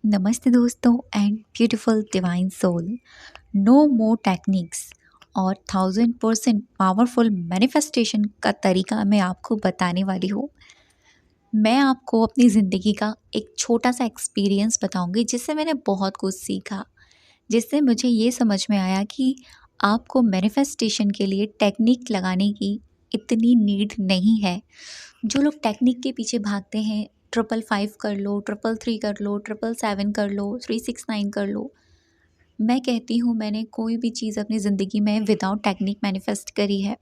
नमस्ते दोस्तों and beautiful divine soul. No more techniques और 1000% पावरफुल मैनिफेस्टेशन का तरीका मैं आपको बताने वाली हूँ। मैं आपको अपनी ज़िंदगी का एक छोटा सा एक्सपीरियंस बताऊंगी जिससे मैंने बहुत कुछ सीखा, जिससे मुझे ये समझ में आया कि आपको मैनिफेस्टेशन के लिए टेक्निक लगाने की इतनी नीड नहीं है। जो लोग टेक्निक के पीछे भागते हैं, 555 कर लो, 333 कर लो, 777 कर लो, 369 कर लो। मैं कहती हूँ मैंने कोई भी चीज़ अपनी ज़िंदगी में विदाउट टेक्निक मैनिफेस्ट करी है।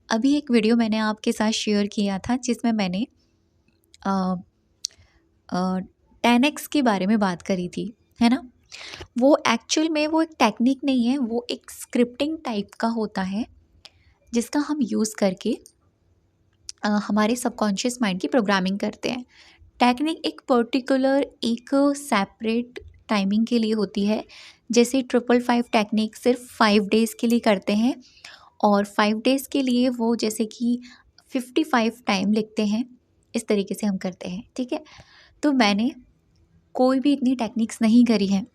अभी एक वीडियो मैंने आपके साथ शेयर किया था जिसमें मैंने 10x के बारे में बात करी थी, है ना। वो एक्चुअल में वो एक टेक्निक नहीं है, वो एक स्क्रिप्टिंग टाइप का होता है जिसका हम यूज़ करके हमारे सबकॉन्शियस माइंड की प्रोग्रामिंग करते हैं। टेक्निक एक पर्टिकुलर एक सेपरेट टाइमिंग के लिए होती है। जैसे 555 टेक्निक सिर्फ 5 डेज़ के लिए करते हैं और 5 डेज़ के लिए वो जैसे कि 55 टाइम लिखते हैं, इस तरीके से हम करते हैं, ठीक है। तो मैंने कोई भी इतनी टेक्निक्स नहीं करी हैं।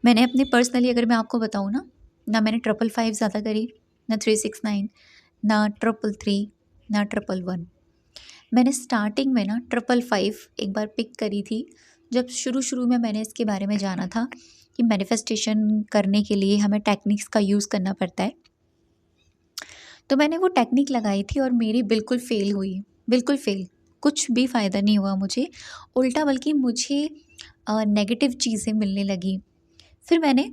मैंने अपने पर्सनली अगर मैं आपको बताऊँ ना मैंने 555 ज़्यादा करी, ना 369, ना 333, ना 111। मैंने स्टार्टिंग में ना 555 एक बार पिक करी थी। जब शुरू में मैंने इसके बारे में जाना था कि मैनिफेस्टेशन करने के लिए हमें टेक्निक्स का यूज़ करना पड़ता है, तो मैंने वो टेक्निक लगाई थी और मेरी बिल्कुल फ़ेल हुई, बिल्कुल फ़ेल। कुछ भी फ़ायदा नहीं हुआ मुझे, उल्टा बल्कि मुझे नेगेटिव चीज़ें मिलने लगी। फिर मैंने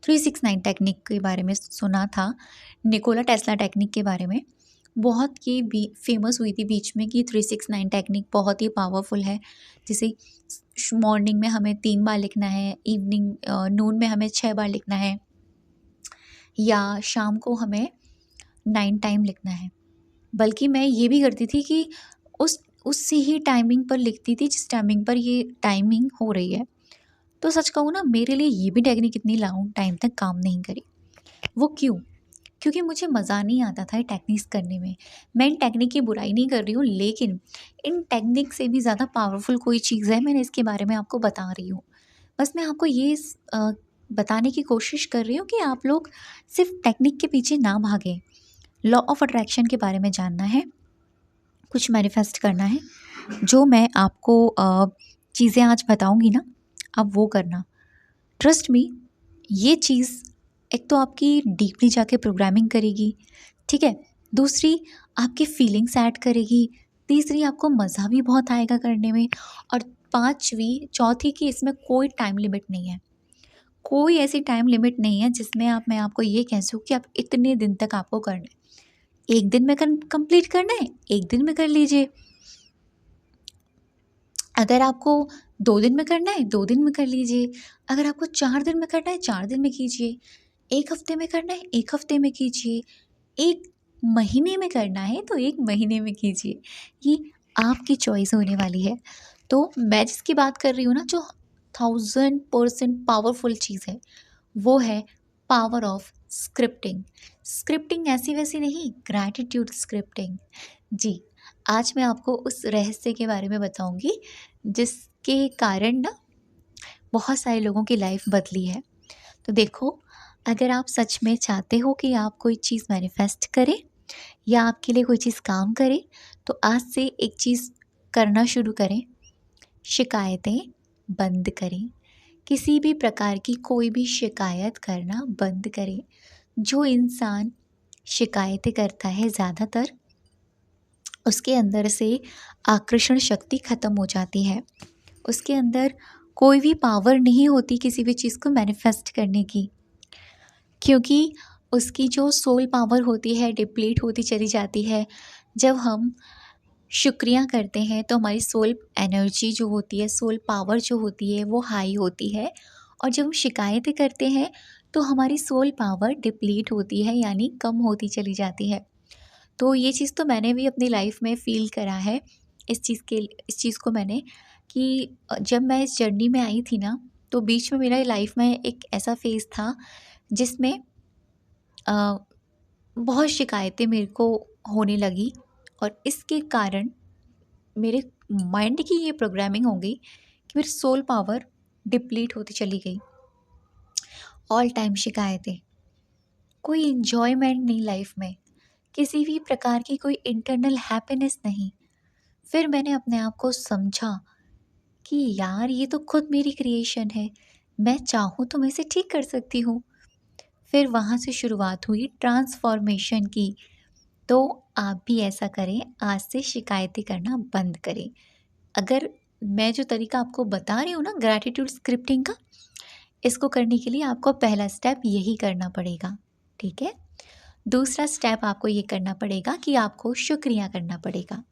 369 टेक्निक के बारे में सुना था, निकोला टेस्ला टेक्निक के बारे में। बहुत ये भी फेमस हुई थी बीच में कि 369 टेक्निक बहुत ही पावरफुल है। जैसे मॉर्निंग में हमें 3 बार लिखना है, इवनिंग नून में हमें 6 बार लिखना है, या शाम को हमें 9 टाइम लिखना है। बल्कि मैं ये भी करती थी कि उससे ही टाइमिंग पर लिखती थी जिस टाइमिंग पर ये टाइमिंग हो रही है। तो सच कहूँ ना, मेरे लिए ये भी टेक्निक इतनी लॉन्ग टाइम तक काम नहीं करी। वो क्यों? क्योंकि मुझे मज़ा नहीं आता था ये टेक्निक्स करने में। मैं इन टेक्निक की बुराई नहीं कर रही हूँ, लेकिन इन टेक्निक से भी ज़्यादा पावरफुल कोई चीज़ है, मैंने इसके बारे में आपको बता रही हूँ। बस मैं आपको ये बताने की कोशिश कर रही हूँ कि आप लोग सिर्फ टेक्निक के पीछे ना भागें। लॉ ऑफ अट्रैक्शन के बारे में जानना है, कुछ मैनिफेस्ट करना है, जो मैं आपको चीज़ें आज बताऊँगी ना, आप वो करना। ट्रस्ट मी, ये चीज़ एक तो आपकी डीपली जाके प्रोग्रामिंग करेगी, ठीक है। दूसरी, आपकी फीलिंग्स ऐड करेगी। तीसरी, आपको मज़ा भी बहुत आएगा करने में। और चौथी कि इसमें कोई टाइम लिमिट नहीं है। कोई ऐसी टाइम लिमिट नहीं है जिसमें मैं आपको ये कह सकूँ कि आप इतने दिन तक आपको करना है। 1 दिन में कंप्लीट करना है, 1 दिन में कर लीजिए। अगर आपको 2 दिन में करना है, 2 दिन में कर लीजिए। अगर आपको 4 दिन में करना है, 4 दिन में कीजिए। 1 हफ्ते में करना है, 1 हफ्ते में कीजिए। 1 महीने में करना है तो 1 महीने में कीजिए। ये आपकी चॉइस होने वाली है। तो मैं जिसकी बात कर रही हूँ ना, जो 1000% पावरफुल चीज़ है, वो है पावर ऑफ स्क्रिप्टिंग। स्क्रिप्टिंग ऐसी-वैसी नहीं, ग्रैटिट्यूड स्क्रिप्टिंग। जी, आज मैं आपको उस रहस्य के बारे में बताऊँगी जिसके कारण ना बहुत सारे लोगों की लाइफ बदली है। तो देखो, अगर आप सच में चाहते हो कि आप कोई चीज़ मैनिफेस्ट करें या आपके लिए कोई चीज़ काम करे, तो आज से एक चीज़ करना शुरू करें। शिकायतें बंद करें। किसी भी प्रकार की कोई भी शिकायत करना बंद करें। जो इंसान शिकायतें करता है, ज़्यादातर उसके अंदर से आकर्षण शक्ति ख़त्म हो जाती है। उसके अंदर कोई भी पावर नहीं होती किसी भी चीज़ को मैनिफेस्ट करने की, क्योंकि उसकी जो सोल पावर होती है डिप्लीट होती चली जाती है। जब हम शुक्रिया करते हैं तो हमारी सोल एनर्जी जो होती है, सोल पावर जो होती है, वो हाई होती है। और जब हम शिकायतें करते हैं तो हमारी सोल पावर डिप्लीट होती है, यानी कम होती चली जाती है। तो ये चीज़ तो मैंने भी अपनी लाइफ में फ़ील करा है। इस चीज़ को मैंने कि जब मैं इस जर्नी में आई थी ना, तो बीच में मेरा लाइफ में एक ऐसा फ़ेज़ था जिसमें अ, बहुत शिकायतें मेरे को होने लगी। और इसके कारण मेरे माइंड की ये प्रोग्रामिंग हो गई कि मेरी सोल पावर डिप्लीट होती चली गई। ऑल टाइम शिकायतें, कोई इन्जॉयमेंट नहीं लाइफ में, किसी भी प्रकार की कोई इंटरनल हैप्पीनेस नहीं। फिर मैंने अपने आप को समझा कि यार ये तो खुद मेरी क्रिएशन है, मैं चाहूँ तो मैं इसे ठीक कर सकती हूँ। फिर वहाँ से शुरुआत हुई ट्रांसफॉर्मेशन की। तो आप भी ऐसा करें, आज से शिकायतें करना बंद करें। अगर मैं जो तरीका आपको बता रही हूँ ना ग्रैटिट्यूड स्क्रिप्टिंग का, इसको करने के लिए आपको पहला स्टेप यही करना पड़ेगा, ठीक है। दूसरा स्टेप आपको ये करना पड़ेगा कि आपको शुक्रिया करना पड़ेगा।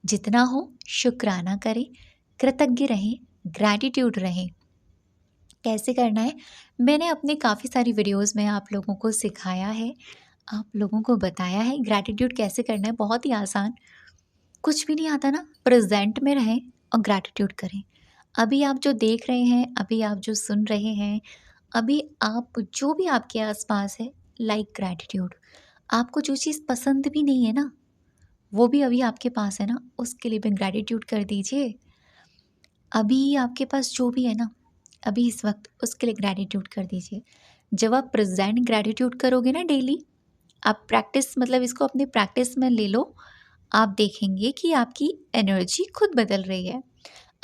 जितना हो शुक्राना करें, कृतज्ञ रहें, ग्रैटिट्यूड रहें। कैसे करना है, मैंने अपने काफ़ी सारी वीडियोस में आप लोगों को सिखाया है, आप लोगों को बताया है ग्रैटिट्यूड कैसे करना है। बहुत ही आसान, कुछ भी नहीं आता ना, प्रेजेंट में रहें और ग्रैटिट्यूड करें। अभी आप जो देख रहे हैं, अभी आप जो सुन रहे हैं, अभी आप जो भी आपके आसपास है, लाइक ग्रैटिट्यूड। आपको जो चीज़ पसंद भी नहीं है ना, वो भी अभी आपके पास है ना, उसके लिए भी ग्रैटिट्यूड कर दीजिए। अभी आपके पास जो भी है ना, अभी इस वक्त उसके लिए ग्रैटिट्यूड कर दीजिए। जब आप प्रेजेंट ग्रैटिट्यूड करोगे ना डेली, आप प्रैक्टिस, मतलब इसको अपनी प्रैक्टिस में ले लो, आप देखेंगे कि आपकी एनर्जी खुद बदल रही है।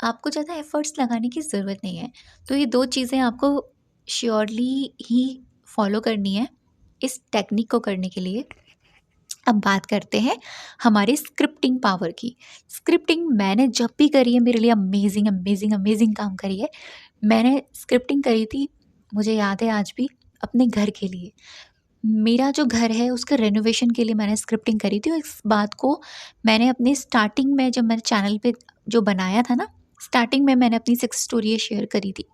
आपको ज़्यादा एफर्ट्स लगाने की ज़रूरत नहीं है। तो ये 2 चीज़ें आपको श्योरली ही फॉलो करनी है इस टेक्निक को करने के लिए। अब बात करते हैं हमारी स्क्रिप्टिंग पावर की। स्क्रिप्टिंग मैंने जब भी करी है, मेरे लिए अमेजिंग अमेजिंग अमेजिंग काम करी है। मैंने स्क्रिप्टिंग करी थी, मुझे याद है आज भी, अपने घर के लिए। मेरा जो घर है उसके रेनोवेशन के लिए मैंने स्क्रिप्टिंग करी थी, और इस बात को मैंने अपने स्टार्टिंग में जब मैंने चैनल पे जो बनाया था ना, स्टार्टिंग में मैंने अपनी 6 स्टोरी शेयर करी थी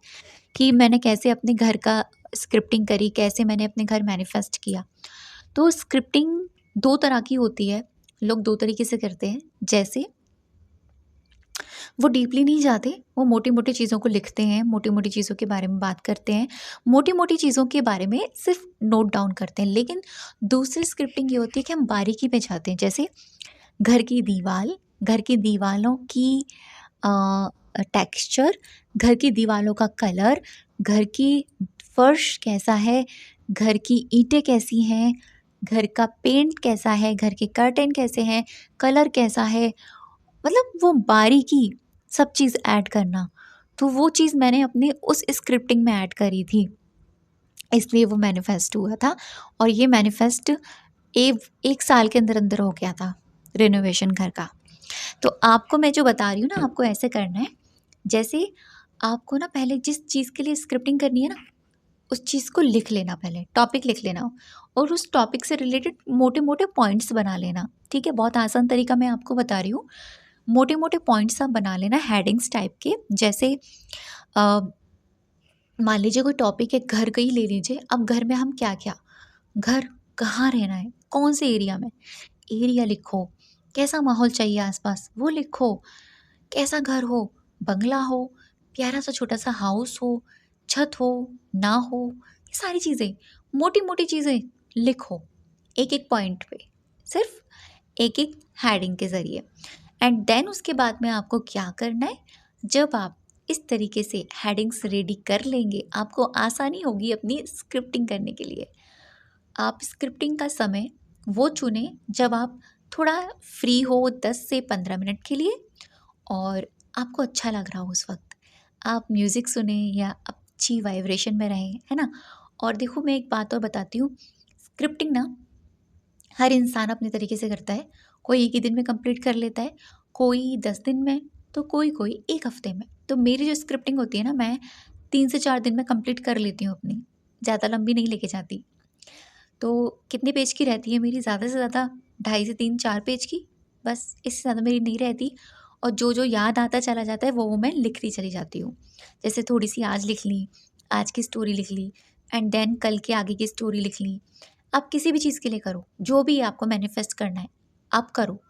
कि मैंने कैसे अपने घर का स्क्रिप्टिंग करी, कैसे मैंने अपने घर मैनिफेस्ट किया। तो स्क्रिप्टिंग 2 तरह की होती है, लोग 2 तरीके से करते हैं। जैसे वो डीपली नहीं जाते, वो मोटी-मोटी चीज़ों को लिखते हैं, मोटी-मोटी चीज़ों के बारे में बात करते हैं, मोटी-मोटी चीज़ों के बारे में सिर्फ नोट डाउन करते हैं। लेकिन दूसरी स्क्रिप्टिंग ये होती है कि हम बारीकी पे जाते हैं। जैसे घर की दीवार, घर की दीवारों की टेक्सचर, घर की दीवारों का कलर, घर की फर्श कैसा है, घर की ईंटें कैसी हैं, घर का पेंट कैसा है, घर के कर्टेन कैसे हैं, कलर कैसा है, मतलब वो बारीकी सब चीज़ ऐड करना। तो वो चीज़ मैंने अपने उस स्क्रिप्टिंग में ऐड करी थी, इसलिए वो मैनिफेस्ट हुआ था। और ये मैनिफेस्ट 1 साल के अंदर हो गया था, रेनोवेशन घर का। तो आपको मैं जो बता रही हूँ ना, आपको ऐसे करना है। जैसे आपको ना पहले जिस चीज़ के लिए स्क्रिप्टिंग करनी है ना, उस चीज़ को लिख लेना, पहले टॉपिक लिख लेना, और उस टॉपिक से रिलेटेड मोटे-मोटे पॉइंट्स बना लेना, ठीक है? बहुत आसान तरीका मैं आपको बता रही हूँ। मोटे-मोटे पॉइंट्स आप बना लेना हेडिंग्स टाइप के। जैसे अ, मान लीजिए कोई टॉपिक है, घर का ही ले लीजिए। अब घर में हम क्या-क्या, घर कहाँ रहना है, कौन से एरिया में, एरिया लिखो, कैसा माहौल चाहिए आसपास वो लिखो, कैसा घर हो, बंगला हो, प्यारा सा छोटा सा हाउस हो, छत हो, ना हो, ये सारी चीज़ें, मोटी-मोटी चीज़ें लिखो एक-एक पॉइंट पे, सिर्फ एक-एक हेडिंग के ज़रिए। एंड देन उसके बाद में आपको क्या करना है, जब आप इस तरीके से हेडिंग्स रेडी कर लेंगे, आपको आसानी होगी अपनी स्क्रिप्टिंग करने के लिए। आप स्क्रिप्टिंग का समय वो चुनें जब आप थोड़ा फ्री हो, 10 से 15 मिनट के लिए, और आपको अच्छा लग रहा हो उस वक्त। आप म्यूज़िक सुने या अच्छी वाइब्रेशन में रहें, है ना। और देखो, मैं एक बात और बताती हूँ, स्क्रिप्टिंग ना हर इंसान अपने तरीके से करता है। कोई 1 ही दिन में कंप्लीट कर लेता है, कोई 10 दिन में, तो कोई 1 हफ्ते में। तो मेरी जो स्क्रिप्टिंग होती है ना, मैं 3 से 4 दिन में कंप्लीट कर लेती हूँ अपनी, ज़्यादा लंबी नहीं लेके जाती। तो कितने पेज की रहती है मेरी, ज़्यादा से ज़्यादा 2.5 से 3-4 पेज की, बस इससे ज़्यादा मेरी नहीं रहती। और जो याद आता चला जाता है वो मैं लिखती चली जाती हूँ। जैसे थोड़ी-सी आज लिख ली, आज की स्टोरी लिख ली, एंड देन कल के आगे की स्टोरी लिख ली। आप किसी भी चीज़ के लिए करो, जो भी आपको मैनिफेस्ट करना है, आप करो।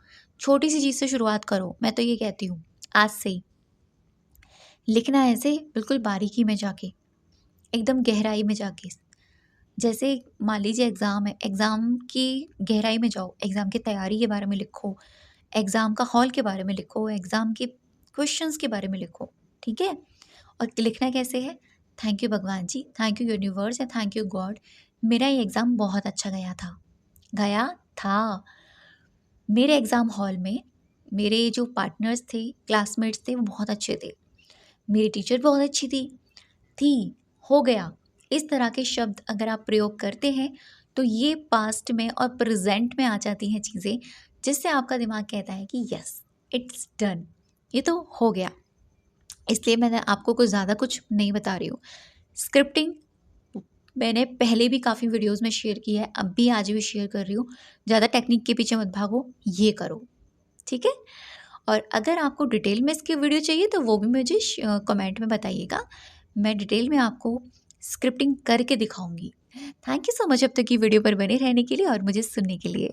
छोटी-सी चीज़ से शुरुआत करो, मैं तो ये कहती हूँ, आज से ही। लिखना है ऐसे बिल्कुल बारीकी में जाके, एकदम गहराई में जाके। जैसे मान लीजिए एग्ज़ाम है, एग्ज़ाम की गहराई में जाओ, एग्ज़ाम की तैयारी के बारे में लिखो, एग्ज़ाम का हॉल के बारे में लिखो, एग्ज़ाम के क्वेश्चंस के बारे में लिखो, ठीक है? और लिखना कैसे है, थैंक यू भगवान जी, थैंक यू यूनिवर्स या थैंक यू गॉड, मेरा ये एग्ज़ाम बहुत अच्छा गया था। मेरे एग्ज़ाम हॉल में मेरे जो पार्टनर्स थे, क्लासमेट्स थे, वो बहुत अच्छे थे। मेरी टीचर बहुत अच्छी थी, हो गया। इस तरह के शब्द अगर आप प्रयोग करते हैं तो ये पास्ट में और प्रेजेंट में आ जाती हैं चीज़ें, जिससे आपका दिमाग कहता है कि यस इट्स डन, ये तो हो गया। इसलिए मैंने आपको कुछ ज़्यादा कुछ नहीं बता रही हूँ। स्क्रिप्टिंग मैंने पहले भी काफ़ी वीडियोस में शेयर की है, अब भी आज भी शेयर कर रही हूँ। ज़्यादा टेक्निक के पीछे मत भागो, ये करो, ठीक है। और अगर आपको डिटेल में इसकी वीडियो चाहिए तो वो भी मुझे कमेंट में बताइएगा, मैं डिटेल में आपको स्क्रिप्टिंग करके दिखाऊंगी। थैंक यू सो मच अब तक की वीडियो पर बने रहने के लिए और मुझे सुनने के लिए।